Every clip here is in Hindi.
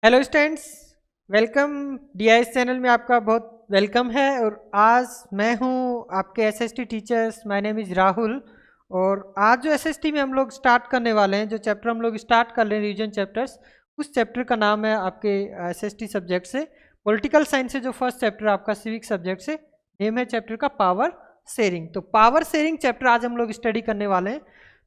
Hello students, welcome. DIIs channel में आपका बहुत वेलकम है। और आज मैं हूं आपके SST teachers. My name is Rahul. और आज जो एसएसटी में हम लोग स्टार्ट करने वाले हैं, जो चैप्टर हम लोग स्टार्ट कर रहे हैं रिवीजन चैप्टर्स, उस चैप्टर का नाम है आपके एसएसटी सब्जेक्ट से पॉलिटिकल साइंस से जो फर्स्ट चैप्टर आपका सिविक सब्जेक्ट से नेम है चैप्टर का पावर शेयरिंग। तो पावर शेयरिंग चैप्टर आज हम लोग स्टडी करने वाले हैं।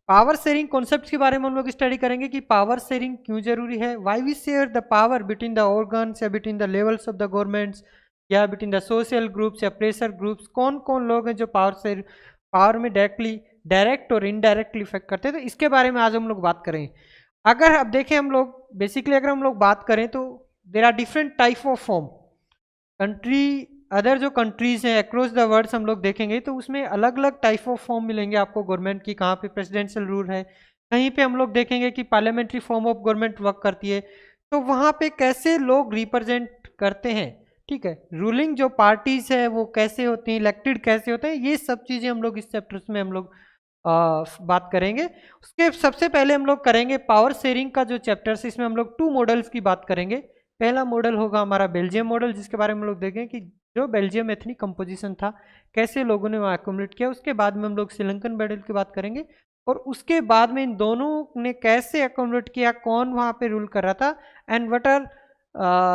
पावर शेयरिंग कॉन्सेप्ट के बारे में हम लोग स्टडी करेंगे कि पावर शेयरिंग क्यों जरूरी है, why we share the power between the organs या between the levels of the governments या बिटवीन द सोशल ग्रुप्स या प्रेशर ग्रुप्स। कौन कौन लोग हैं जो पावर में डायरेक्ट और इनडायरेक्टली इफेक्ट करते हैं, तो इसके बारे में आज हम लोग बात करेंगे। अगर अब देखें हम लोग बेसिकली अगर हम लोग बात करें तो there are different type of form country. Other जो कंट्रीज हैं अक्रॉस द वर्ल्ड हम लोग देखेंगे तो उसमें अलग अलग टाइप ऑफ फॉर्म मिलेंगे आपको गवर्नमेंट की। कहाँ पे प्रेसिडेंशियल रूल है, कहीं पे हम लोग देखेंगे कि parliamentary form of government work करती है। तो वहाँ पे कैसे लोग रिप्रेजेंट करते हैं, ठीक है, रूलिंग जो पार्टीज है वो कैसे होती हैं, इलेक्टेड कैसे होते हैं, ये सब चीज़ें हम लोग इस चैप्टर्स में हम लोग बात करेंगे। उसके सबसे पहले हम लोग करेंगे पावर शेयरिंग का जो चैप्टर्स, इसमें हम लोग 2 मॉडल्स की बात करेंगे। पहला मॉडल होगा हमारा बेल्जियम मॉडल, जिसके बारे में हम लोग देखें कि जो बेल्जियम एथनिक कंपोजिशन था कैसे लोगों ने वहाँ एकोमोडेट किया। उसके बाद में हम लोग श्रीलंकन मॉडल की बात करेंगे और उसके बाद में इन दोनों ने कैसे एकोमोडेट किया, कौन वहाँ पे रूल कर रहा था, and what are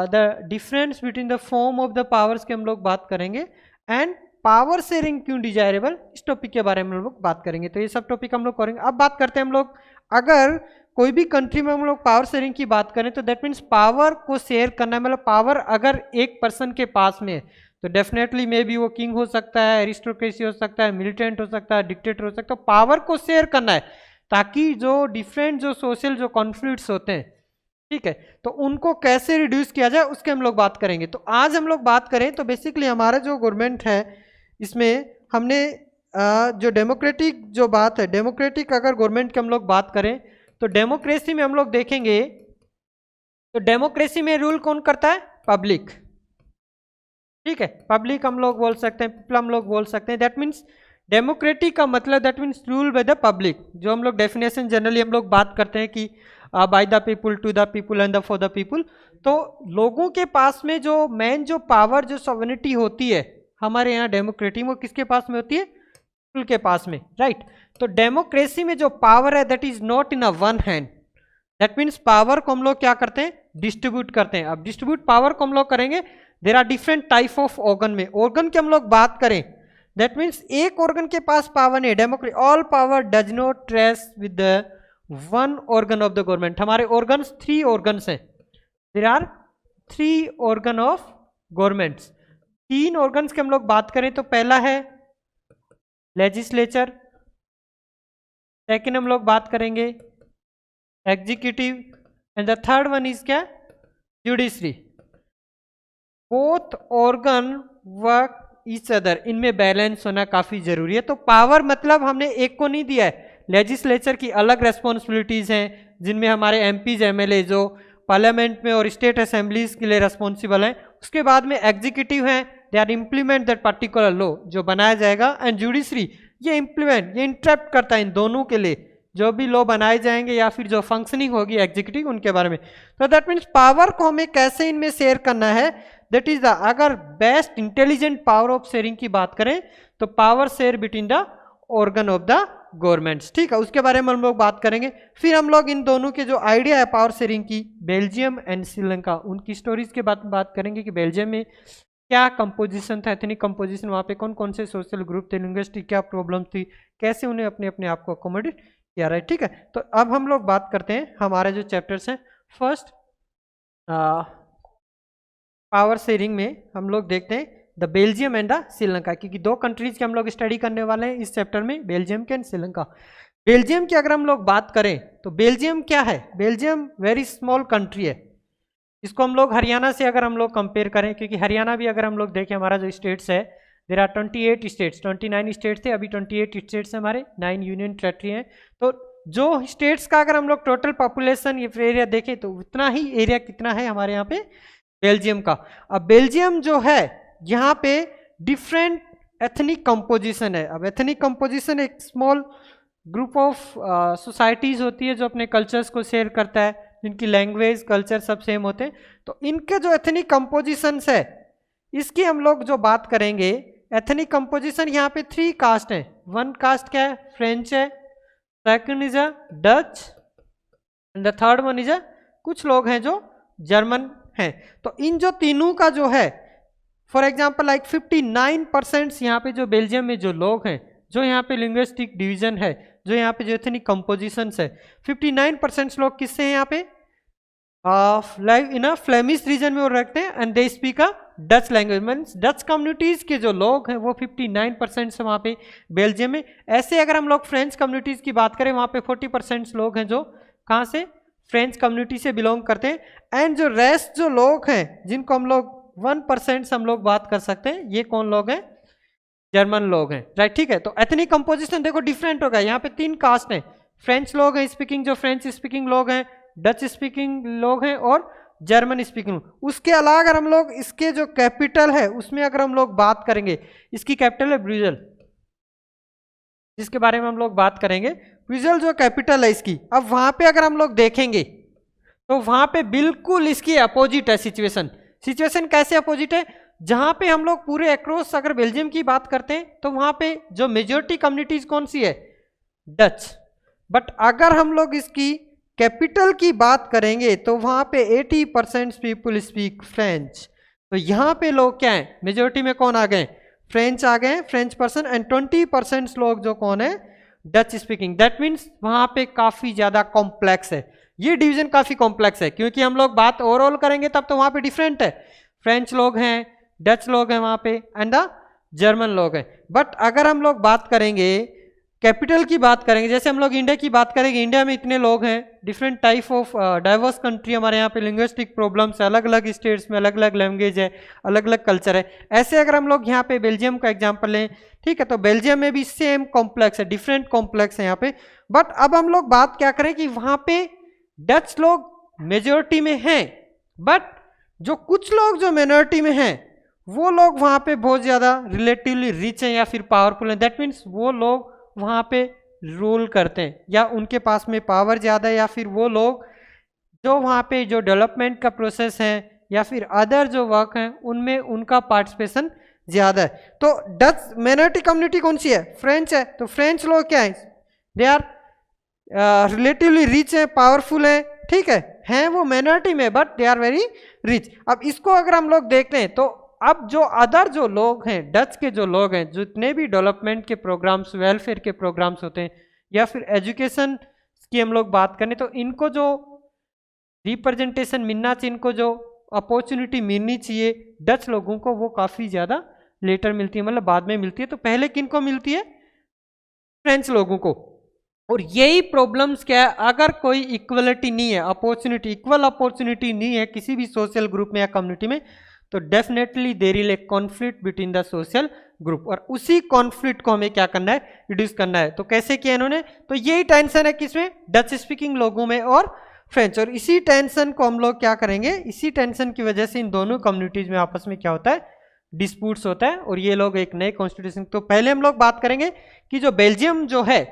the difference between the form of the powers की हम लोग बात करेंगे। एंड पावर शेयरिंग क्यों डिजायरेबल, इस टॉपिक के बारे में हम लोग बात करेंगे। तो ये सब टॉपिक हम लोग करेंगे। अब बात करते हैं हम लोग, अगर कोई भी कंट्री में हम लोग पावर शेयरिंग की बात करें तो दैट मीन्स पावर को शेयर करना है। मतलब पावर अगर एक पर्सन के पास में है तो डेफिनेटली मे बी वो किंग हो सकता है, एरिस्टोक्रेसी हो सकता है, मिलिटेंट हो सकता है, डिक्टेटर हो सकता है। पावर को शेयर करना है ताकि जो डिफरेंट जो सोशल जो कॉन्फ्लिक्ट्स होते हैं, ठीक है, तो उनको कैसे रिड्यूस किया जाए उसके हम लोग बात करेंगे। तो आज हम लोग बात करें तो बेसिकली हमारा जो गवर्नमेंट है इसमें हमने जो डेमोक्रेटिक जो बात है, डेमोक्रेटिक अगर गवर्नमेंट की हम लोग बात करें तो डेमोक्रेसी में हम लोग देखेंगे तो डेमोक्रेसी में रूल कौन करता है, पब्लिक, ठीक है, पब्लिक हम लोग बोल सकते हैं, पीपल हम लोग बोल सकते हैं। दैट मीन्स डेमोक्रेटिक का मतलब that means rule by the public. जो हम लोग डेफिनेशन जनरली हम लोग बात करते हैं कि by the people, to the people and the for the people. तो लोगों के पास में जो मेन जो पावर जो सॉवरेनिटी होती है हमारे यहाँ डेमोक्रेटिक, वो किसके पास में होती है, पीपुल के पास में, राइट। तो डेमोक्रेसी में जो पावर है that is not in a one hand. That means power को हम लोग क्या करते हैं, डिस्ट्रीब्यूट करते हैं। अब डिस्ट्रीब्यूट पावर को हम लोग करेंगे, there are different type of organ. में ऑर्गन की हम लोग बात करें दैट मीन्स एक ऑर्गन के पास पावर नहीं, democracy all power does not rest with the one organ of the government. हमारे ऑर्गन्स 3 ऑर्गन्स हैं, there are 3 organ of governments. 3 organs की हम लोग बात करें तो पहला है लेजिस्लेचर, सेकेंड हम लोग बात करेंगे executive, and the third one is क्या, judiciary. Both organ work each other, इनमें बैलेंस होना काफी जरूरी है। तो पावर मतलब हमने एक को नहीं दिया है, लेजिस्लेचर की अलग रेस्पॉन्सिबिलिटीज हैं जिनमें हमारे एमपीज एमएलए जो पार्लियामेंट में और स्टेट असेंबलीज के लिए रेस्पॉन्सिबल हैं। उसके बाद में एग्जीक्यूटिव हैं, they are implement that particular law जो बनाया जाएगा, एंड जुडिशरी ये इम्प्लीमेंट, ये इंटरप्ट करता है इन दोनों के लिए जो भी लॉ बनाए जाएंगे या फिर जो फंक्शनिंग होगी एग्जीक्यूटिव उनके बारे में। तो दैट मीन्स पावर को हमें कैसे इनमें शेयर करना है, दैट इज द, अगर best intelligent power of sharing की बात करें तो power share between the organ of the governments, ठीक है, उसके बारे में हम लोग बात करेंगे। फिर हम लोग इन दोनों के जो आइडिया है पावर शेयरिंग की, बेल्जियम एंड श्रीलंका, उनकी स्टोरीज के बात करेंगे कि बेल्जियम में क्या कंपोजिशन था, एथनिक कंपोजिशन, वहाँ पे कौन कौन से सोशल ग्रुप थे, लिंग्विस्टिक क्या प्रॉब्लम थी, कैसे उन्हें अपने अपने आप को अकोमोडेट किया, राइट, ठीक है। तो अब हम लोग बात करते हैं हमारे जो चैप्टर्स हैं। फर्स्ट पावर शेयरिंग में हम लोग देखते हैं the Belgium and the Sri Lanka, क्योंकि 2 कंट्रीज के हम लोग स्टडी करने वाले हैं इस चैप्टर में, बेल्जियम के एंड श्रीलंका। बेल्जियम की अगर हम लोग बात करें तो बेल्जियम क्या है, बेल्जियम वेरी स्मॉल कंट्री है। इसको हम लोग हरियाणा से अगर हम लोग कंपेयर करें, क्योंकि हरियाणा भी अगर हम लोग देखें हमारा जो स्टेट्स है, देर आर 28 स्टेट्स, 29 स्टेट्स थे, अभी 28 स्टेट्स हैं हमारे, 9 यूनियन टेरिटरी हैं। तो जो स्टेट्स का अगर हम लोग टोटल पॉपुलेशन या फिर एरिया देखें तो उतना ही एरिया कितना है हमारे यहाँ पे बेल्जियम का। अब बेल्जियम जो है यहाँ पे डिफरेंट एथनिक कंपोजिशन है। अब एथनिक कंपोजिशन एक स्मॉल ग्रुप ऑफ सोसाइटीज होती है जो अपने कल्चर्स को शेयर करता है, इनकी लैंग्वेज कल्चर सब सेम होते हैं। तो इनके जो एथनिक कंपोजिशंस है इसकी हम लोग जो बात करेंगे, एथनिक कंपोजिशन यहाँ पे 3 कास्ट है। वन कास्ट क्या है? फ्रेंच है, second is a Dutch and the third one is a कुछ लोग हैं जो जर्मन हैं। तो इन जो तीनों का जो है फॉर एग्जाम्पल लाइक 59% यहाँ पे जो बेल्जियम में जो लोग हैं, जो यहाँ पे लिंग्विस्टिक डिवीजन है, जो यहाँ पे जो एथनिक कंपोजिशंस है, 59% लोग किससे हैं यहाँ पे? इन अ फ्लेमिश रीजन में वो रखते हैं and they speak a Dutch language. Means Dutch communities के जो लोग हैं वो 59% से वहाँ पे बेल्जियम में। ऐसे अगर हम लोग फ्रेंच कम्युनिटीज की बात करें, वहाँ पे 40% लोग हैं जो कहाँ से? फ्रेंच कम्युनिटी से बिलोंग करते हैं। एंड जो रेस्ट जो लोग हैं जिनको हम लोग 1% से हम लोग बात कर सकते हैं, ये कौन लोग हैं? जर्मन लोग हैं, राइट। ठीक है, तो एथनिक कंपोजिशन देखो डिफरेंट होगा। यहाँ पे 3 कास्ट हैं, फ्रेंच लोग हैं स्पीकिंग, जो फ्रेंच स्पीकिंग लोग हैं, डच स्पीकिंग लोग हैं और जर्मन स्पीकिंग। उसके अलावा अगर हम लोग इसके जो कैपिटल है उसमें अगर हम लोग बात करेंगे, इसकी कैपिटल है ब्रुसेल, जिसके बारे में हम लोग बात करेंगे। ब्रुसेल जो कैपिटल है इसकी, अब वहां पे अगर हम लोग देखेंगे तो वहां पे बिल्कुल इसकी अपोजिट है सिचुएशन। सिचुएशन कैसे अपोजिट है? जहां पे हम लोग पूरे अक्रॉस अगर बेल्जियम की बात करते हैं तो वहां पे जो मेजॉरिटी कम्युनिटीज कौन सी है? डच। बट अगर हम लोग इसकी कैपिटल की बात करेंगे तो वहां पे 80% पीपुल स्पीक फ्रेंच। तो यहाँ पे लोग क्या है? मेजोरिटी में कौन आ गए? फ्रेंच आ गए, फ्रेंच पर्सन। एंड 20% लोग जो कौन है? Dutch speaking. दैट मीन्स वहां पे काफी ज्यादा कॉम्प्लेक्स है, ये डिवीजन काफी कॉम्प्लेक्स है, क्योंकि हम लोग बात ओवरऑल करेंगे तब तो वहां पे डिफरेंट है। फ्रेंच लोग हैं, डच लोग हैं वहां पे एंड द जर्मन लोग हैं। बट अगर हम लोग बात करेंगे कैपिटल की बात करेंगे, जैसे हम लोग इंडिया की बात करेंगे, इंडिया में इतने लोग हैं, different type of diverse country हमारे यहाँ पे, लिंग्विस्टिक प्रॉब्लम्स है, अलग अलग स्टेट्स में अलग अलग लैंग्वेज है, अलग अलग कल्चर है। ऐसे अगर हम लोग यहाँ पे बेल्जियम का एग्जांपल लें, ठीक है, तो बेल्जियम में भी सेम कॉम्प्लेक्स है, डिफरेंट कॉम्प्लेक्स है यहाँ पे। बट अब हम लोग बात क्या करें कि वहाँ पे डच लोग मेजोरिटी में हैं, बट जो कुछ लोग जो माइनॉरिटी में हैं वो लोग वहाँ पे बहुत ज़्यादा रिलेटिवली रिच हैं या फिर पावरफुल हैं। दैट मीन्स वो लोग वहाँ पे रूल करते हैं या उनके पास में पावर ज़्यादा है, या फिर वो लोग जो वहाँ पे जो डेवलपमेंट का प्रोसेस है या फिर अदर जो वर्क हैं उनमें उनका पार्टिसिपेशन ज़्यादा है। तो डच माइनॉरिटी कम्युनिटी कौन सी है? फ्रेंच है। तो फ्रेंच लोग क्या है? दे आर रिलेटिवली रिच हैं, पावरफुल हैं, ठीक है वो माइनॉरिटी में but they are very rich. अब इसको अगर हम लोग देखते हैं तो अब जो अदर जो लोग हैं, डच के जो लोग हैं, जितने भी डेवलपमेंट के प्रोग्राम्स, वेलफेयर के प्रोग्राम्स होते हैं या फिर एजुकेशन की हम लोग बात करें, तो इनको जो रिप्रेजेंटेशन मिलना चाहिए, इनको जो अपॉर्चुनिटी मिलनी चाहिए डच लोगों को, वो काफ़ी ज़्यादा लेटर मिलती है, मतलब बाद में मिलती है। तो पहले किनको मिलती है? फ्रेंच लोगों को। और यही प्रॉब्लम्स क्या है, अगर कोई इक्वलिटी नहीं है, अपॉर्चुनिटी, इक्वल अपॉर्चुनिटी नहीं है किसी भी सोशल ग्रुप में या कम्युनिटी में, तो definitely there is a conflict between the social group. और उसी कॉन्फ्लिक्ट को हमें क्या करना है? रिड्यूस करना है। तो कैसे किया इन्होंने? तो यही टेंशन है किसमें? डच स्पीकिंग लोगों में और फ्रेंच। और इसी टेंशन को हम लोग क्या करेंगे? इसी टेंशन की वजह से इन दोनों कम्युनिटीज में आपस में क्या होता है? डिस्प्यूट्स होता है और ये लोग एक नए कॉन्स्टिट्यूशन। तो पहले हम लोग बात करेंगे कि जो बेल्जियम जो है,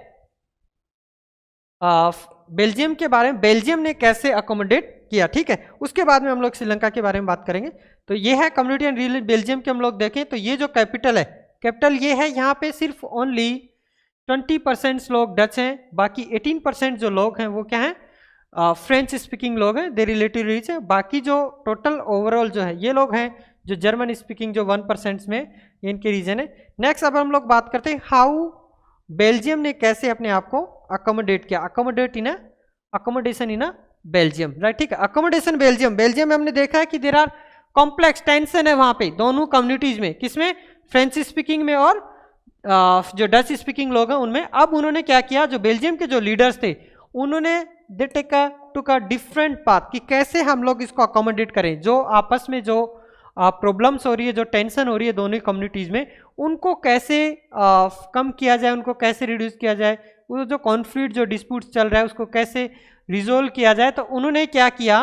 बेल्जियम के बारे में, बेल्जियम ने कैसे अकोमोडेट किया, ठीक है। उसके बाद में हम लोग श्रीलंका के बारे में बात करेंगे। तो ये है कम्युनिटी एंड रिलीजन बेल्जियम के। हम लोग देखें तो ये जो कैपिटल है, कैपिटल ये है, यहाँ पे सिर्फ ओनली 20% लोग डच हैं, बाकी 18% जो लोग हैं वो क्या हैं? फ्रेंच स्पीकिंग लोग हैं, दे रिलेटिव रिच है। बाकी जो टोटल ओवरऑल जो है ये लोग हैं जो जर्मन स्पीकिंग जो 1% में इनके रीजन है। नेक्स्ट अब हम लोग बात करते हैं हाउ बेल्जियम ने कैसे अपने आप को अकोमोडेट किया, अकोमोडेशन इन बेल्जियम, राइट, ठीक है। अकोमोडेशन बेल्जियम, बेल्जियम में हमने देखा है कि देयर आर कॉम्प्लेक्स टेंशन है वहां पे दोनों कम्युनिटीज में, किसमें? फ्रेंच स्पीकिंग में और जो डच स्पीकिंग लोग हैं उनमें। अब उन्होंने क्या किया, जो बेल्जियम के जो लीडर्स थे उन्होंने दे टुक अ डिफरेंट पाथ कि कैसे हम लोग इसको अकोमोडेट करें, जो आपस में जो प्रॉब्लम्स हो रही है, जो टेंशन हो रही है दोनों कम्युनिटीज में, उनको कैसे कम किया जाए, उनको कैसे रिड्यूस किया जाए, वो जो कॉन्फ्लिक्ट जो डिस्प्यूट्स चल रहा है उसको कैसे रिजोल्व किया जाए। तो उन्होंने क्या किया,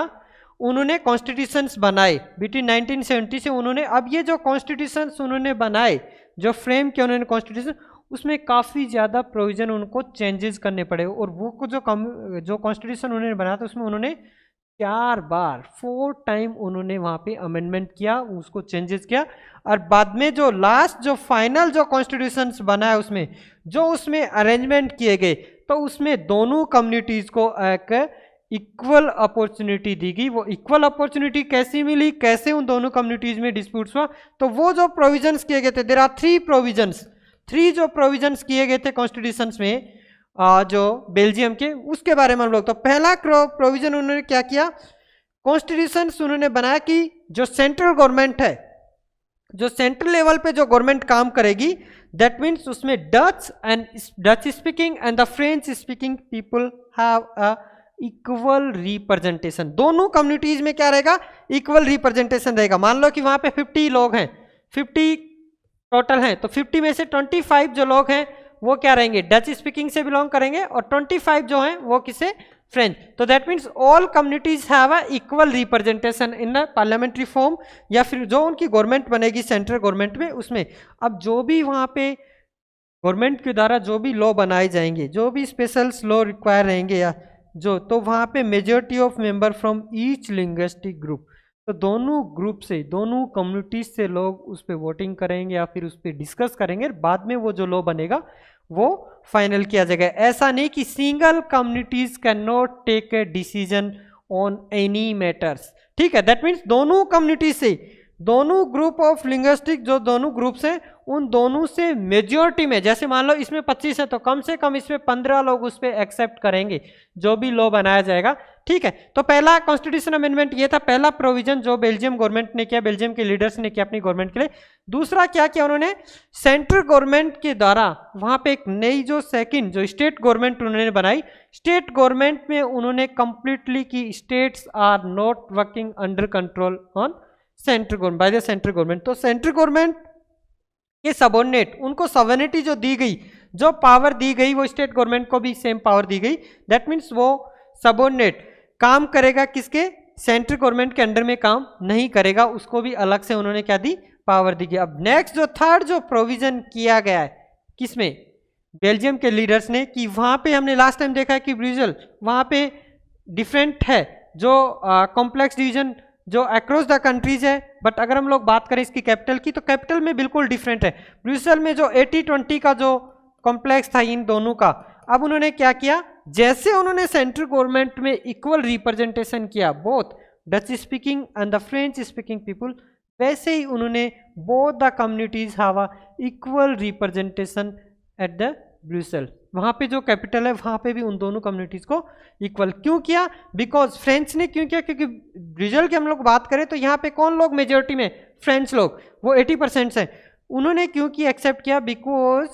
उन्होंने कॉन्स्टिट्यूशंस बनाए बिटवीन 1970 से। उन्होंने अब ये जो कॉन्स्टिट्यूशंस उन्होंने बनाए, जो फ्रेम किया उन्होंने कॉन्स्टिट्यूशन, उसमें काफ़ी ज़्यादा प्रोविजन उनको चेंजेस करने पड़े। और वो जो कॉन्स्टिट्यूशन उन्होंने बनाया था उसमें उन्होंने 4 बार 4 टाइम उन्होंने वहां पे अमेंडमेंट किया, उसको चेंजेस किया, और बाद में जो लास्ट जो फाइनल जो कॉन्स्टिट्यूशन बना है उसमें जो उसमें अरेंजमेंट किए गए, तो उसमें दोनों कम्युनिटीज को एक इक्वल अपॉर्चुनिटी दी गई। वो इक्वल अपॉर्चुनिटी कैसी मिली, कैसे उन दोनों कम्युनिटीज में डिस्प्यूट्स हुआ, तो वो जो प्रोविजंस किए गए थे, देयर आर 3 प्रोविजंस, 3 जो प्रोविजंस किए गए थे कॉन्स्टिट्यूशन में जो बेल्जियम के, उसके बारे में हम लोग, तो पहला प्रोविजन उन्होंने क्या किया, कॉन्स्टिट्यूशन उन्होंने बनाया कि जो सेंट्रल गवर्नमेंट है, जो सेंट्रल लेवल पे जो गवर्नमेंट काम करेगी, दैट मीन्स उसमें Dutch speaking and the French speaking people have a equal representation. दोनों कम्युनिटीज में क्या रहेगा, इक्वल रिप्रेजेंटेशन रहेगा। मान लो कि वहां पे 50 लोग हैं, 50 टोटल हैं, तो 50 में से 25 जो लोग हैं वो क्या रहेंगे, डच स्पीकिंग से बिलोंग करेंगे, और 25 जो हैं वो किसे, फ्रेंच। तो that means all communities have a equal representation in a parliamentary form, या फिर जो उनकी गवर्नमेंट बनेगी सेंट्रल गवर्नमेंट में, उसमें अब जो भी वहाँ पे गवर्नमेंट के द्वारा जो भी लॉ बनाए जाएंगे, जो भी स्पेशल लॉ रिक्वायर रहेंगे या जो, तो वहाँ पे majority of member from each linguistic group, तो दोनों ग्रुप से, दोनों कम्युनिटीज से लोग उस पर वोटिंग करेंगे या फिर उस पर डिस्कस करेंगे, बाद में वो जो लॉ बनेगा वो फाइनल किया जाएगा। ऐसा नहीं कि single communities can not take a decision on any matters, ठीक है। दैट मीन्स दोनों कम्युनिटी से, दोनों ग्रुप ऑफ लिंग्विस्टिक जो दोनों ग्रुप्स हैं, उन दोनों से मेजॉरिटी में, जैसे मान लो इसमें 25 है तो कम से कम इसमें 15 लोग उस पर एक्सेप्ट करेंगे जो भी लॉ बनाया जाएगा, ठीक है। तो पहला कॉन्स्टिट्यूशन अमेंडमेंट ये था, पहला प्रोविजन जो बेल्जियम गवर्नमेंट ने किया, बेल्जियम के लीडर्स ने किया अपनी गवर्नमेंट के लिए। दूसरा क्या किया उन्होंने, सेंट्रल गवर्नमेंट के द्वारा वहां पे एक नई जो सेकंड जो स्टेट गवर्नमेंट उन्होंने बनाई, स्टेट गवर्नमेंट में उन्होंने कंप्लीटली की states are not working under control on central government by the central government. तो सेंट्रल गवर्नमेंट के सबऑर्डिनेट, उनको सॉवरेनिटी जो दी गई, जो पावर दी गई, वो स्टेट गवर्नमेंट को भी सेम पावर दी गई। दैट मीन्स वो सबऑर्डिनेट काम करेगा किसके, सेंट्रल गवर्नमेंट के अंडर में काम नहीं करेगा, उसको भी अलग से उन्होंने क्या दी, पावर दी गई। अब नेक्स्ट जो थर्ड जो प्रोविजन किया गया है किसमें, बेल्जियम के लीडर्स ने, कि वहां पे हमने लास्ट टाइम देखा है कि ब्रुसेल वहां पे डिफरेंट है, जो कॉम्प्लेक्स डिवीजन जो अक्रॉस द कंट्रीज है, बट अगर हम लोग बात करें इसकी कैपिटल की, तो कैपिटल में बिल्कुल डिफरेंट है। ब्रुसेल में जो 80-20 का जो कॉम्प्लेक्स था इन दोनों का, अब उन्होंने क्या किया, जैसे उन्होंने सेंट्रल गवर्नमेंट में इक्वल रिप्रेजेंटेशन किया both Dutch speaking and the French speaking people, वैसे ही उन्होंने both the communities have a equal representation at the Brussels. वहाँ पे जो कैपिटल है वहाँ पे भी उन दोनों कम्युनिटीज को इक्वल क्यों किया, बिकॉज फ्रेंच ने क्यों किया, क्योंकि ब्रुसेल की हम लोग बात करें तो यहाँ पे कौन लोग मेजोरिटी में, फ्रेंच लोग, वो 80% है। उन्होंने क्यों की एक्सेप्ट किया, बिकॉज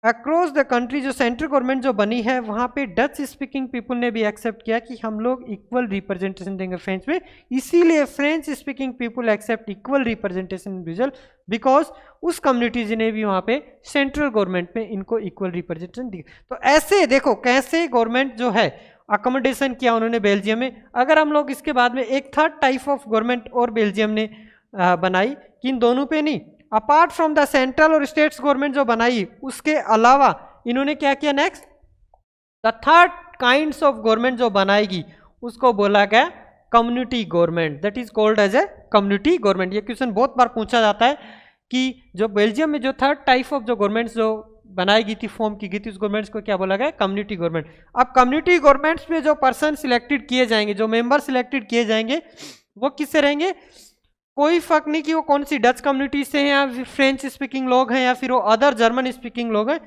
अक्रॉस द कंट्री जो सेंट्रल गवर्नमेंट जो बनी है वहाँ पे डच स्पीकिंग पीपल ने भी एक्सेप्ट किया कि हम लोग इक्वल रिप्रेजेंटेशन देंगे फ्रेंच में, इसीलिए French speaking people accept equal representation in Brussels, because उस कम्युनिटीज ने भी वहाँ पे सेंट्रल गवर्नमेंट में इनको इक्वल रिप्रेजेंटेशन दी। तो ऐसे देखो कैसे गवर्नमेंट जो है अकोमोडेशन किया उन्होंने बेल्जियम में। अगर हम लोग इसके बाद में एक थर्ड टाइप ऑफ गवर्नमेंट और बेल्जियम ने बनाई, कि इन दोनों पे नहीं, अपार्ट फ्रॉम द सेंट्रल और स्टेट्स गवर्नमेंट जो बनाई, उसके अलावा इन्होंने क्या किया, next the third kinds of government जो बनाएगी उसको बोला गया community government, that is called as a community government. ये क्वेश्चन बहुत बार पूछा जाता है कि जो बेल्जियम में जो थर्ड टाइप ऑफ जो गवर्नमेंट जो बनाई गई थी, फॉर्म की गई थी, उस गवर्नमेंट्स को क्या बोला गया, कम्युनिटी गवर्नमेंट। अब कम्युनिटी गवर्नमेंट्स में जो पर्सन सिलेक्टेड किए जाएंगे, जो मेंबर सिलेक्टेड किए जाएंगे, वो किससे रहेंगे, कोई फर्क नहीं कि वो कौन सी डच कम्युनिटी से हैं या फ्रेंच स्पीकिंग लोग हैं या फिर वो अदर जर्मन स्पीकिंग लोग हैं।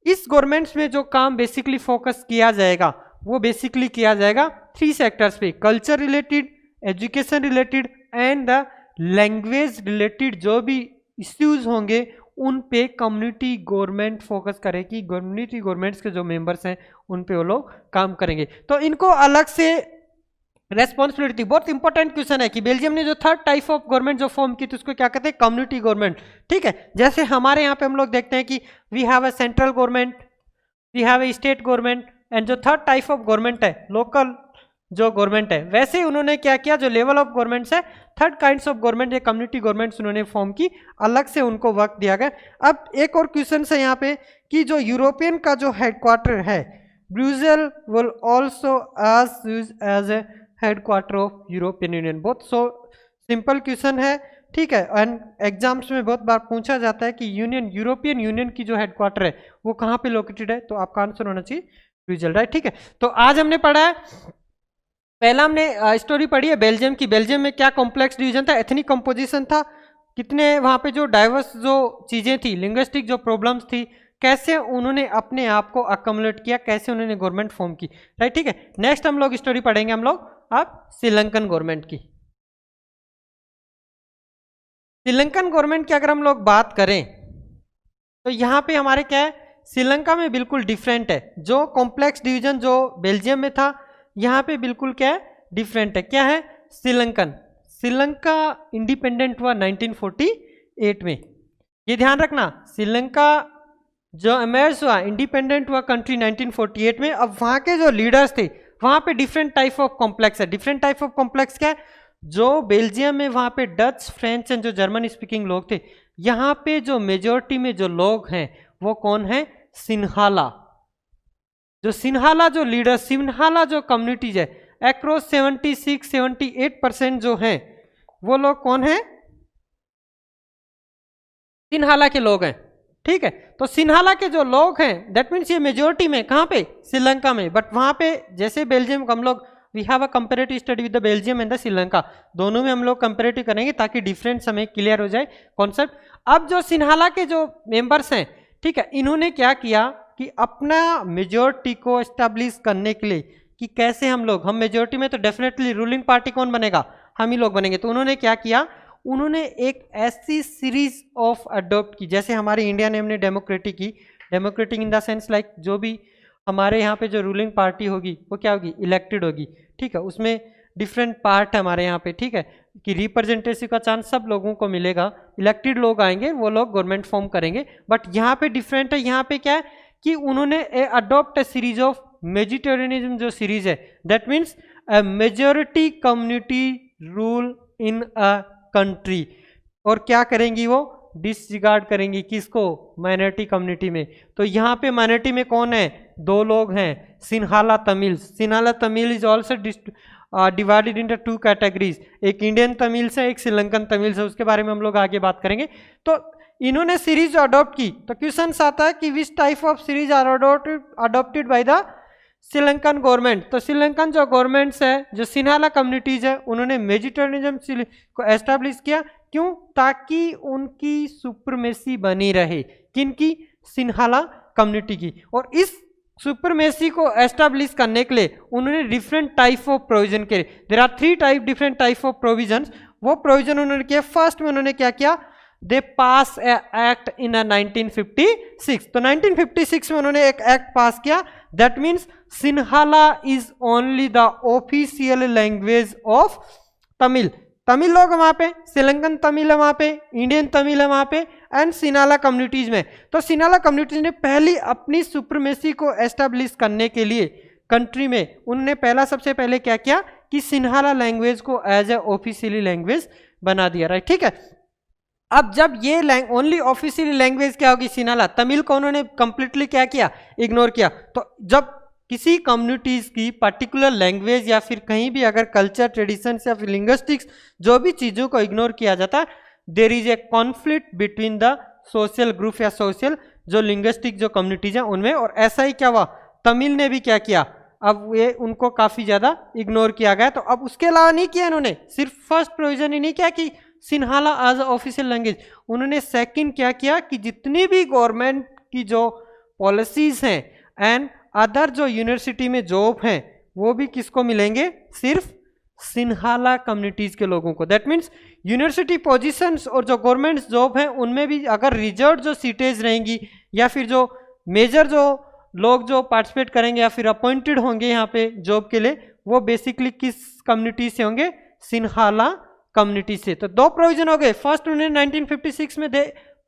इस गवर्नमेंट्स में जो काम बेसिकली फोकस किया जाएगा वो बेसिकली किया जाएगा 3 सेक्टर्स पे, culture related, education related and the language related जो भी इश्यूज होंगे उन पे कम्युनिटी गवर्नमेंट फोकस करेगी। कम्युनिटी गवर्नमेंट्स के जो मेंबर्स हैं उन पे वो लोग काम करेंगे। तो इनको अलग से रेस्पॉन्सिबिलिटी, बहुत इंपॉर्टेंट क्वेश्चन है कि बेल्जियम ने जो थर्ड टाइप ऑफ गवर्नमेंट जो फॉर्म की थी उसको क्या कहते हैं, कम्युनिटी गवर्नमेंट, ठीक है। जैसे हमारे यहाँ पे हम लोग देखते हैं कि we have a central government, we have a state government and जो थर्ड टाइप ऑफ गवर्नमेंट है लोकल जो गवर्नमेंट है, वैसे ही उन्होंने क्या किया, जो लेवल ऑफ गवर्नमेंट्स है थर्ड काइंड्स ऑफ गवर्नमेंट या कम्युनिटी गवर्नमेंट्स उन्होंने फॉर्म की, अलग से उनको वक्त दिया गया। अब एक और क्वेश्चन है यहाँ पे कि जो यूरोपियन का जो हेडक्वार्टर है Brussels will also as a headquarter of European Union? बहुत सिंपल क्वेश्चन है, ठीक है, एंड एग्जाम्स में बहुत बार पूछा जाता है कि यूरोपियन यूनियन की जो हेडक्वार्टर है वो कहाँ पे लोकेटेड है, तो आपका आंसर होना चाहिए ब्रुसेल्स, राइट? ठीक है, तो आज हमने पढ़ा है, पहला हमने स्टोरी पढ़ी है बेल्जियम की। बेल्जियम में क्या कॉम्प्लेक्स डिवीजन था, एथनिक कंपोजिशन था, कितने वहाँ पे जो डाइवर्स जो चीज़ें थी, लिंग्विस्टिक जो प्रॉब्लम्स थी, कैसे उन्होंने अपने आप को अकोमोडेट किया, कैसे उन्होंने गवर्नमेंट फॉर्म की, राइट? ठीक है, नेक्स्ट हम लोग स्टोरी पढ़ेंगे हम लोग अब श्रीलंकन गवर्नमेंट की। श्रीलंकन गवर्नमेंट की अगर हम लोग बात करें तो यहाँ पे हमारे क्या है, श्रीलंका में बिल्कुल डिफरेंट है। जो कॉम्प्लेक्स डिवीजन जो बेल्जियम में था, यहाँ पे बिल्कुल क्या है, डिफरेंट है। क्या है? श्रीलंका इंडिपेंडेंट हुआ 1948 में, ये ध्यान रखना। श्रीलंका जो इमर्ज हुआ, इंडिपेंडेंट हुआ कंट्री 1948 में। अब वहाँ के जो लीडर्स थे, वहाँ पे डिफरेंट टाइप ऑफ कॉम्प्लेक्स है। डिफरेंट टाइप ऑफ कॉम्प्लेक्स क्या है? जो बेल्जियम में वहाँ पे डच, फ्रेंच एंड जो जर्मन स्पीकिंग लोग थे, यहाँ पे जो मेजोरिटी में जो लोग हैं वो कौन है? सिन्हाला। जो सिन्हाला जो लीडर, सिन्हाला जो कम्युनिटीज है, अक्रॉस 76-78% जो हैं वो लोग कौन है? सिन्हाला के लोग हैं, ठीक है। तो सिन्हाला के जो लोग हैं, दैट मीन्स ये मेजोरिटी में कहाँ पे? श्रीलंका में। बट वहाँ पे जैसे बेल्जियम हम लोग we have a comparative study with the Belgium and the Sri Lanka, दोनों में हम लोग कंपेरेटिव करेंगे ताकि डिफरेंस हमें क्लियर हो जाए कॉन्सेप्ट। अब जो सिन्हाला के जो मेंबर्स हैं, ठीक है, इन्होंने क्या किया कि अपना मेजोरिटी को एस्टेब्लिश करने के लिए कि कैसे हम मेजोरिटी में तो डेफिनेटली रूलिंग पार्टी कौन बनेगा? हम ही लोग बनेंगे। तो उन्होंने क्या किया? उन्होंने एक ऐसी सीरीज ऑफ अडॉप्ट की, जैसे हमारे इंडिया ने हमने डेमोक्रेटिक की, democratic in the sense like जो भी हमारे यहाँ पे जो रूलिंग पार्टी होगी वो क्या होगी? इलेक्टेड होगी, ठीक है। उसमें डिफरेंट पार्ट है हमारे यहाँ पे, ठीक है, कि रिप्रेजेंटेटिव का चांस सब लोगों को मिलेगा, इलेक्टेड लोग आएंगे, वो लोग गवर्नमेंट फॉर्म करेंगे। बट यहाँ पे डिफरेंट है, यहाँ पे क्या है कि उन्होंने अडॉप्ट अ सीरीज ऑफ मेजिटेरियनिज्म जो सीरीज है, that means a majority community rule in a country. और क्या करेंगी वो? डिसरिगार्ड करेंगी किसको? माइनॉरिटी कम्युनिटी में। तो यहाँ पे माइनॉरिटी में कौन है? दो लोग हैं, Sinhala Tamils. Sinhala Tamil is also divided into two categories, एक इंडियन तमिल्स है, एक श्रीलंकन तमिल्स है, उसके बारे में हम लोग आगे बात करेंगे। तो इन्होंने सीरीज अडॉप्ट की, तो क्वेश्चन आता है कि which type of series are adopted by the Sri Lankan government. तो श्रीलंकन जो गवर्नमेंट्स है, जो सिन्हाला कम्युनिटीज है, उन्होंने मेजिटेरियनिज्म को एस्टैब्लिश किया। क्यों? ताकि उनकी सुप्रीमेसी बनी रहे, किनकी? सिन्हाला कम्युनिटी की। और इस सुप्रीमेसी को एस्टैब्लिश करने के लिए उन्होंने डिफरेंट टाइप ऑफ प्रोविजन किए। There are 3 different type of provisions. वो प्रोविजन उन्होंने किया। फर्स्ट में उन्होंने क्या किया? They pass act in 1956। तो 1956 में उन्होंने एक एक्ट पास किया, that means Sinhala is only the official language of Tamil. Tamil लोग वहाँ पे, श्रीलंकन तमिल है वहाँ पे, इंडियन तमिल है वहाँ पे, एंड सिन्हाला कम्युनिटीज में। तो सिन्हाला कम्युनिटीज ने पहली अपनी सुप्रीमेसी को एस्टेब्लिश करने के लिए कंट्री में उन्होंने सबसे पहले क्या किया कि सिन्हाला लैंग्वेज को एज ए ऑफिशियली लैंग्वेज बना दिया, राइट? ठीक है। अब जब ये ओनली ऑफिशियली लैंग्वेज क्या होगी? सिन्हाला। तमिल को उन्होंने कंप्लीटली क्या किया? इग्नोर किया। तो जब किसी कम्युनिटीज की पर्टिकुलर लैंग्वेज या फिर कहीं भी अगर कल्चर, ट्रेडिशंस या फिर लिंग्विस्टिक्स जो भी चीज़ों को इग्नोर किया जाता है, there is a conflict between the social group या सोशल जो लिंग्विस्टिक जो कम्युनिटीज हैं उनमें। और ऐसा ही क्या हुआ? तमिल ने भी क्या किया? अब ये उनको काफ़ी ज़्यादा इग्नोर किया गया। तो अब उसके अलावा नहीं किया इन्होंने, सिर्फ फर्स्ट प्रोविजन ही नहीं किया कि सिन्हाला एज ऑफिशियल लैंग्वेज, उन्होंने सेकंड क्या किया कि जितनी भी गवर्नमेंट की जो पॉलिसीज हैं एंड अदर जो यूनिवर्सिटी में जॉब हैं वो भी किसको मिलेंगे? सिर्फ सिन्हाला कम्युनिटीज के लोगों को। दैट मीन्स यूनिवर्सिटी पोजीशंस और जो गवर्नमेंट जॉब हैं उनमें भी अगर रिजर्व जो सीटेज रहेंगी या फिर जो मेजर जो लोग जो पार्टिसिपेट करेंगे या फिर अपॉइंटेड होंगे यहाँ पे जॉब के लिए, वो बेसिकली किस कम्युनिटी से होंगे? सिन्हाला कम्युनिटी से। तो 2 प्रोविजन हो गए। फर्स्ट उन्होंने 1956 में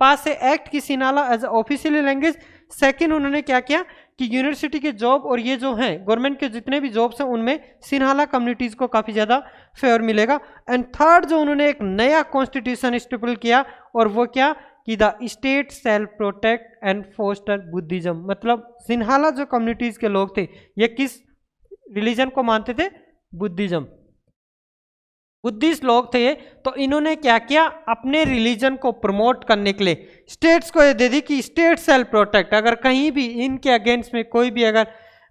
पास से एक्ट की Sinhala as official language. Second उन्होंने क्या किया कि यूनिवर्सिटी के जॉब और ये जो हैं गवर्नमेंट के जितने भी जॉब्स हैं उनमें सिन्हाला कम्युनिटीज को काफ़ी ज़्यादा फेवर मिलेगा। एंड थर्ड जो उन्होंने एक नया कॉन्स्टिट्यूशन स्टेबल किया, और वो क्या कि the state shall protect and foster Buddhism. मतलब सिन्हाला जो कम्युनिटीज के लोग थे ये किस रिलीजन को मानते थे? बुद्धिज्म। बुद्धिस्ट लोग थे, तो इन्होंने क्या किया, अपने रिलीजन को प्रमोट करने के लिए स्टेट्स को ये दे दी कि स्टेट सेल्फ प्रोटेक्ट, अगर कहीं भी इनके अगेंस्ट में कोई भी अगर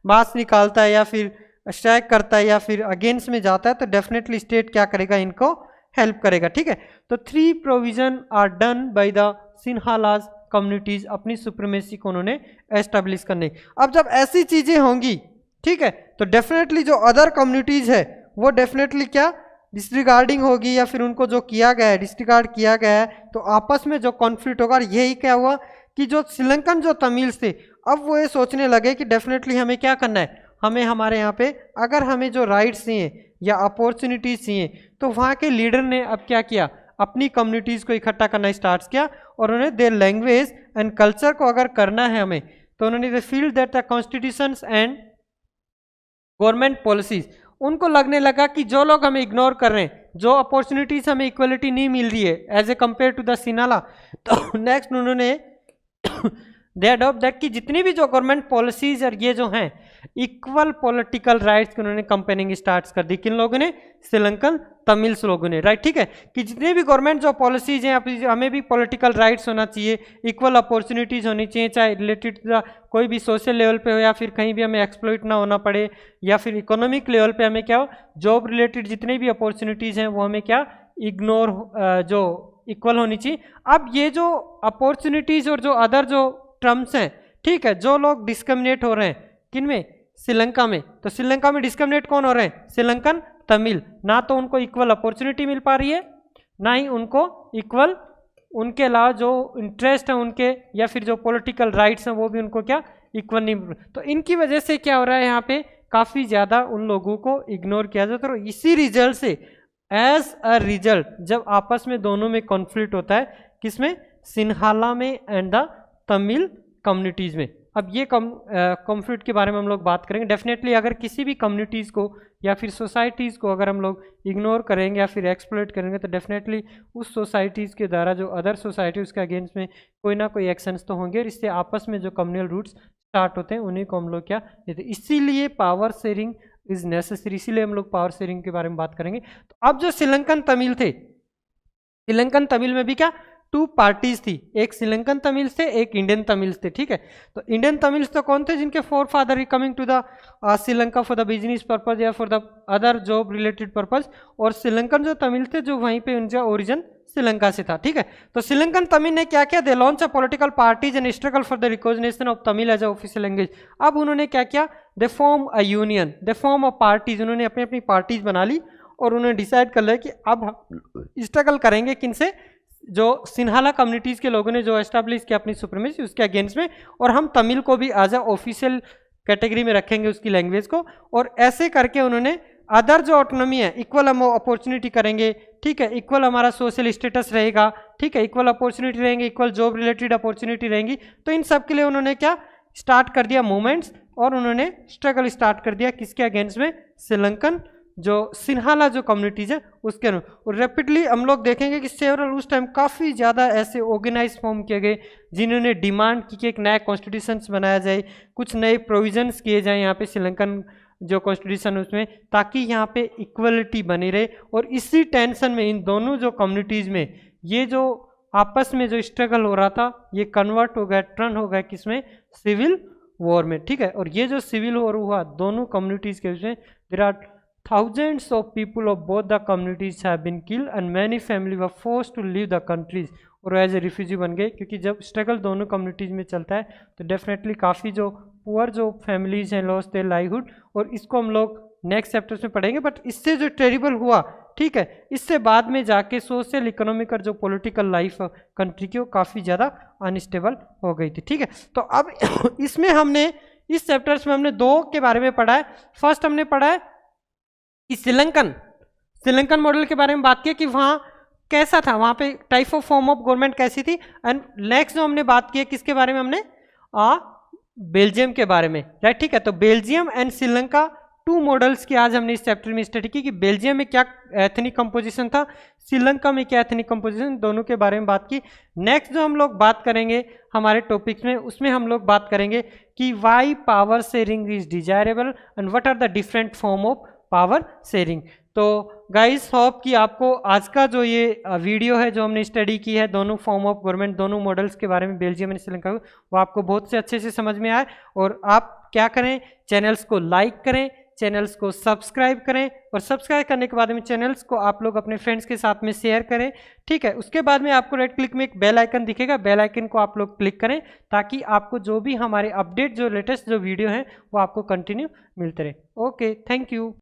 बात निकालता है या फिर स्ट्राइक करता है या फिर अगेंस्ट में जाता है तो डेफिनेटली स्टेट क्या करेगा, इनको हेल्प करेगा। ठीक है, तो 3 provision are done by the Sinhalas communities, अपनी सुप्रीमेसी को उन्होंने एस्टेब्लिश करने। अब जब ऐसी चीजें होंगी, ठीक है, तो डेफिनेटली जो अदर कम्युनिटीज है वो डेफिनेटली क्या डिसरिगार्डिंग होगी, या फिर उनको जो किया गया है डिसरिगार्ड किया गया है, तो आपस में जो कॉन्फ्लिक्ट होगा। यही क्या हुआ कि जो श्रीलंकन जो तमिल्स थे, अब वो ये सोचने लगे कि डेफिनेटली हमें क्या करना है, हमें हमारे यहाँ पे अगर हमें जो राइट्स चाहिए या अपॉर्चुनिटीज चाहिए, तो वहाँ के लीडर ने अब क्या किया, अपनी कम्युनिटीज़ को इकट्ठा करना स्टार्ट किया, और उन्हें देयर लैंग्वेज एंड कल्चर को अगर करना है हमें, तो उन्होंने they feel that the constitutions and government policies, उनको लगने लगा कि जो लोग हमें इग्नोर कर रहे हैं, जो अपॉर्चुनिटीज हमें इक्वलिटी नहीं मिल रही है as a compare to the Sinhala, तो नेक्स्ट उन्होंने दे अडॉप्ट दैट कि जितनी भी जो गवर्नमेंट पॉलिसीज और ये जो हैं इक्वल पॉलिटिकल राइट्स की उन्होंने कंपेनिंग स्टार्ट कर दी। किन लोगों ने, श्रीलंकन तमिल्स लोगों ने, राइट। ठीक है, कि जितने भी गवर्नमेंट जो पॉलिसीज हैं, हमें भी पॉलिटिकल राइट्स होना चाहिए, इक्वल अपॉर्चुनिटीज होनी चाहिए, चाहे रिलेटेड टू कोई भी सोशल लेवल पे हो या फिर कहीं भी हमें एक्सप्लॉइट ना होना पड़े, या फिर इकोनॉमिक लेवल पे हमें क्या हो, जॉब रिलेटेड जितने भी अपॉर्चुनिटीज हैं वो हमें क्या इग्नोर जो इक्वल होनी चाहिए। अब ये जो अपॉर्चुनिटीज और जो अदर जो टर्म्स हैं, ठीक है, जो लोग डिस्क्रिमिनेट हो रहे हैं किन में, श्रीलंका में, तो श्रीलंका में डिस्क्रिमिनेट कौन हो रहे हैं, श्रीलंकन तमिल। ना तो उनको इक्वल अपॉर्चुनिटी मिल पा रही है, ना ही उनको इक्वल उनके अलावा जो इंटरेस्ट है उनके या फिर जो पॉलिटिकल राइट्स हैं वो भी उनको क्या इक्वल नहीं। तो इनकी वजह से क्या हो रहा है, यहाँ पे काफ़ी ज़्यादा उन लोगों को इग्नोर किया जाता है। तो इसी रिजल्ट से एज अ रिजल्ट जब आपस में दोनों में कॉन्फ्लिक्ट होता है, किसमें, सिन्हाला में एंड द तमिल कम्युनिटीज़ में। अब ये कॉन्फ्लिक्ट के बारे में हम लोग बात करेंगे। डेफिनेटली अगर किसी भी कम्युनिटीज़ को या फिर सोसाइटीज़ को अगर हम लोग इग्नोर करेंगे या फिर एक्सप्लॉइट करेंगे, तो डेफिनेटली उस सोसाइटीज़ के द्वारा जो अदर सोसाइटी उसके अगेंस्ट में कोई ना कोई एक्शंस तो होंगे, और इससे आपस में जो कम्युनल रूट्स स्टार्ट होते हैं उन्हीं को हम लोग क्या देते हैं। इसीलिए पावर शेयरिंग इज़ नेसेसरी, इसीलिए हम लोग पावर शेयरिंग के बारे में बात करेंगे। तो अब जो श्रीलंकन तमिल थे, श्रीलंकन तमिल में भी क्या 2 पार्टीज थी, एक श्रीलंकन तमिल्स थे, एक इंडियन तमिल्स थे। ठीक है, तो इंडियन तमिल्स तो कौन थे, जिनके for father coming to the Sri Lanka for the business purpose या for the other job related purpose, और श्रीलंकन जो तमिल थे जो वहीं पे उनका ओरिजिन श्रीलंका से था। ठीक है, तो श्रीलंकन तमिल ने क्या किया, they launch a political parties and struggle for the recognition of Tamil as a official language. अब उन्होंने क्या किया, they form a union, they form a parties, उन्होंने अपनी अपनी पार्टीज बना ली, और उन्होंने डिसाइड कर लिया कि अब हम स्ट्रगल करेंगे किनसे, जो सिन्हाला कम्युनिटीज़ के लोगों ने जो एस्टैब्लिश किया अपनी सुप्रीमेसी उसके अगेंस्ट में, और हम तमिल को भी एज अ ऑफिशियल कैटेगरी में रखेंगे उसकी लैंग्वेज को। और ऐसे करके उन्होंने अदर जो ऑटोनॉमी है इक्वल हम अपॉर्चुनिटी करेंगे, ठीक है, इक्वल हमारा सोशल स्टेटस रहेगा, ठीक है, इक्वल अपॉर्चुनिटी रहेंगे, इक्वल जॉब रिलेटेड अपॉर्चुनिटी रहेंगी। तो इन सब के लिए उन्होंने क्या स्टार्ट कर दिया मूवमेंट्स, और उन्होंने स्ट्रगल स्टार्ट कर दिया किसके अगेंस्ट में, श्रीलंकन जो सिन्हाला जो कम्युनिटीज़ है उसके। और रैपिडली हम लोग देखेंगे कि सेवरल उस टाइम काफ़ी ज़्यादा ऐसे ऑर्गेनाइज फॉर्म किए गए जिन्होंने डिमांड की कि एक नया कॉन्स्टिट्यूशन बनाया जाए, कुछ नए प्रोविजंस किए जाए यहाँ पे श्रीलंकन जो कॉन्स्टिट्यूशन उसमें, ताकि यहाँ पे इक्वलिटी बनी रहे। और इसी टेंशन में इन दोनों जो कम्युनिटीज़ में ये जो आपस में जो स्ट्रगल हो रहा था ये कन्वर्ट हो गया, टर्न हो गया किसमें, सिविल वॉर में। ठीक है, और ये जो सिविल वॉर हुआ दोनों कम्युनिटीज़ के उसमें, there are thousands of people of both the communities have been killed and many families were forced to leave the countries, और एज ए रिफ्यूजी बन गए। क्योंकि जब स्ट्रगल दोनों कम्युनिटीज़ में चलता है तो डेफिनेटली काफ़ी जो पुअर जो फैमिलीज हैं लॉस देयर लाइवहुड, और इसको हम लोग नेक्स्ट चैप्टर्स में पढ़ेंगे। बट इससे जो टेरिबल हुआ, ठीक है, इससे बाद में जाके सोशल इकोनॉमिक और जो पॉलिटिकल लाइफ कंट्री की वो काफ़ी ज़्यादा अनस्टेबल हो गई थी। ठीक है, तो अब इसमें हमने इस चैप्टर्स में हमने 2 के बारे में पढ़ा है। फर्स्ट हमने पढ़ा है कि श्रीलंकन मॉडल के बारे में बात की कि वहाँ कैसा था, वहाँ पे type of form of government कैसी थी। एंड नेक्स्ट जो हमने बात की है किसके बारे में, हमने बेल्जियम के बारे में, राइट। ठीक है, तो बेल्जियम एंड श्रीलंका 2 मॉडल्स की आज हमने इस चैप्टर में स्टडी की कि बेल्जियम में क्या एथनिक कंपोजिशन था, श्रीलंका में क्या एथनिक कंपोजिशन, दोनों के बारे में बात की। नेक्स्ट जो हम लोग बात करेंगे हमारे टॉपिक्स में, उसमें हम लोग बात करेंगे कि why power sharing is desirable and what are the different form of power sharing. तो गाइस होप कि आपको आज का जो ये वीडियो है जो हमने स्टडी की है दोनों फॉर्म ऑफ गवर्नमेंट दोनों मॉडल्स के बारे में बेल्जियम एंड श्रीलंका वो आपको बहुत से अच्छे से समझ में आए। और आप क्या करें, चैनल्स को लाइक करें, चैनल्स को सब्सक्राइब करें और सब्सक्राइब करने के बाद में चैनल्स को आप लोग अपने फ्रेंड्स के साथ में शेयर करें, ठीक है। उसके बाद में आपको राइट क्लिक में एक बेल आइकन दिखेगा, बेल आइकन को आप लोग क्लिक करें ताकि आपको जो भी हमारे अपडेट जो लेटेस्ट जो वीडियो हैं वो आपको कंटिन्यू मिलते रहे। Okay, thank you.